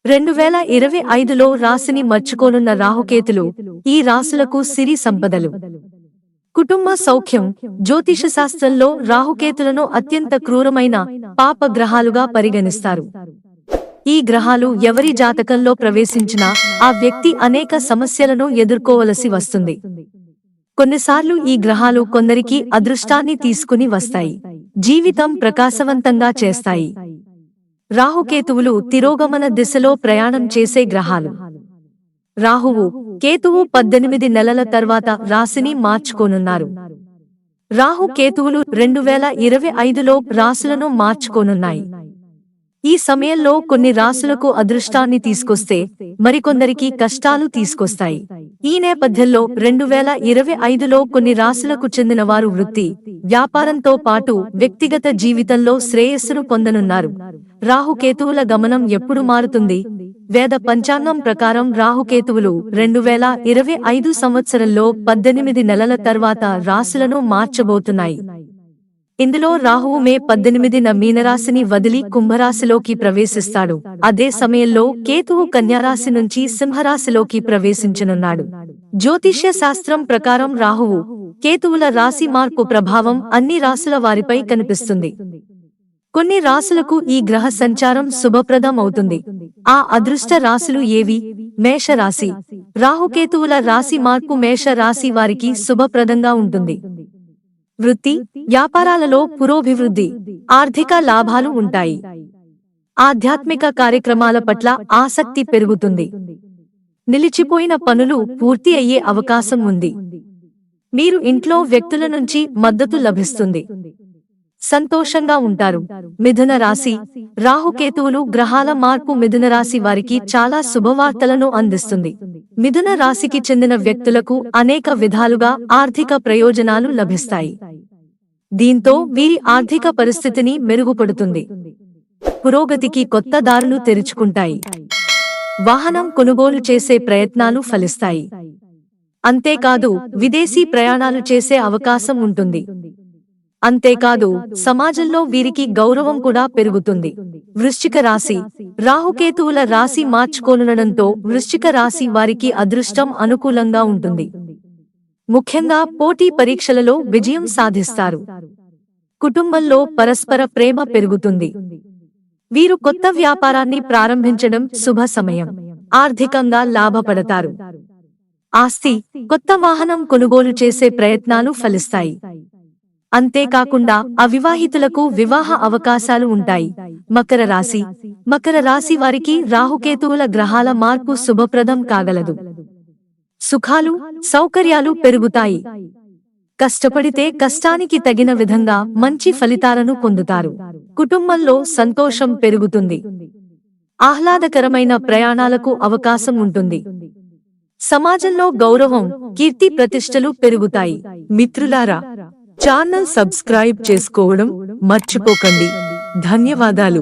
2025లో రాశిని మర్చుకోనున్న రాహుకేతులు ఈ రాశులకు సిరి సంపదలు, కుటుంబ సౌఖ్యం. జ్యోతిష శాస్త్రంలో రాహుకేతులను అత్యంత క్రూరమైన పాప గ్రహాలుగా పరిగణిస్తారు. ఈ గ్రహాలు ఎవరి జాతకంలో ప్రవేశించినా ఆ వ్యక్తి అనేక సమస్యలను ఎదుర్కోవలసి వస్తుంది. కొన్నిసార్లు ఈ గ్రహాలు కొందరికి అదృష్టాన్ని తీసుకుని వస్తాయి, జీవితం ప్రకాశవంతంగా చేస్తాయి. రాహుకేతువులు తిరోగమన దిశలో ప్రయాణం చేసే గ్రహాలు. రాహువు, కేతువు 18 నెలల తర్వాత రాశిని మార్చుకోనున్నారు. రాహు కేతువులు 2025లో రాశులను మార్చుకోనున్నాయి. ఈ సమయంలో కొన్ని రాశులకు అదృష్టాన్ని తీసుకొస్తే మరికొందరికి కష్టాలు తీసుకొస్తాయి. ఈ నేపథ్యంలో 2025లో కొన్ని రాశులకు చెందిన వారు వృత్తి, వ్యాపారంతో పాటు వ్యక్తిగత జీవితంలో శ్రేయస్సును పొందనున్నారు. రాహుకేతువుల గమనం ఎప్పుడు మారుతుంది? వేద పంచాంగం ప్రకారం రాహుకేతువులు 2025 సంవత్సరంలో 18 నెలల తర్వాత రాశులను మార్చబోతున్నాయి. ఇందులో రాహువు మే 18న మీనరాశిని వదిలి కుంభరాశిలోకి ప్రవేశిస్తాడు. అదే సమయంలో కేతువు కన్యారాశి నుంచి సింహరాశిలోకి ప్రవేశించనున్నాడు. జ్యోతిష్య శాస్త్రం ప్రకారం రాహువు, కేతువుల రాశి మార్పు ప్రభావం అన్ని రాశుల వారిపై కనిపిస్తుంది. కొన్ని రాశులకు ఈ గ్రహ సంచారం శుభప్రదం అవుతుంది. ఆ అదృష్ట రాశులు ఏవి? మేషరాశి. రాహుకేతువుల రాశి మార్పు మేష రాశి వారికి శుభప్రదంగా ఉంటుంది. వృత్తి, వ్యాపారాలలో పురోభివృద్ధి, ఆర్థిక లాభాలు ఉంటాయి. ఆధ్యాత్మిక కార్యక్రమాల పట్ల ఆసక్తి పెరుగుతుంది. నిలిచిపోయిన పనులు పూర్తి అయ్యే అవకాశం ఉంది. మీరు ఇంట్లో వ్యక్తుల నుంచి మద్దతు లభిస్తుంది. సంతోషంగా ఉంటారు. మిథున రాశి. రాహుకేతువులు గ్రహాల మార్పు మిథున రాశి వారికి చాలా శుభవార్తలను అందిస్తుంది. మిథున రాశికి చెందిన వ్యక్తులకు అనేక విధాలుగా ఆర్థిక ప్రయోజనాలు లభిస్తాయి. దీంతో వీరి ఆర్థిక పరిస్థితిని మెరుగుపడుతుంది. పురోగతికి కొత్త దారులు తెరుచుకుంటాయి. వాహనం కొనుగోలు చేసే ప్రయత్నాలు ఫలిస్తాయి. అంతేకాదు విదేశీ ప్రయాణాలు చేసే అవకాశం ఉంటుంది. అంతేకాదు సమాజంలో వీరికి గౌరవం కూడా పెరుగుతుంది. వృశ్చిక రాశి. రాహుకేతువుల రాశి మార్చుకోనుండడంతో వృశ్చిక రాశి వారికి అదృష్టం అనుకూలంగా ఉంటుంది. ముఖ్యంగా పోటీ పరీక్షలలో విజయం సాధిస్తారు. కుటుంబంలో పరస్పర ప్రేమ పెరుగుతుంది. వీరు కొత్త వ్యాపారాన్ని ప్రారంభించడం శుభ సమయం. ఆర్థికంగా లాభపడతారు. ఆస్తి, కొత్త వాహనం కొనుగోలు చేసే ప్రయత్నాలు ఫలిస్తాయి. అంతేకాకుండా అవివాహితులకు వివాహ అవకాశాలు ఉంటాయి. మకర రాశి. మకర రాశి వారికి రాహుకేతువుల గ్రహాల మార్పు శుభప్రదం కాగలదు. సుఖాలు, సౌకర్యాలు పెరుగుతాయి. కష్టపడితే కష్టానికి తగిన విధంగా మంచి ఫలితాలను పొందుతారు. కుటుంబంలో సంతోషం పెరుగుతుంది. ఆహ్లాదకరమైన ప్రయాణాలకు అవకాశం ఉంటుంది. సమాజంలో గౌరవం, కీర్తి ప్రతిష్టలు పెరుగుతాయి. మిత్రులారా, ఛానల్ సబ్స్క్రైబ్ చేసుకోవడం మర్చిపోకండి. ధన్యవాదాలు.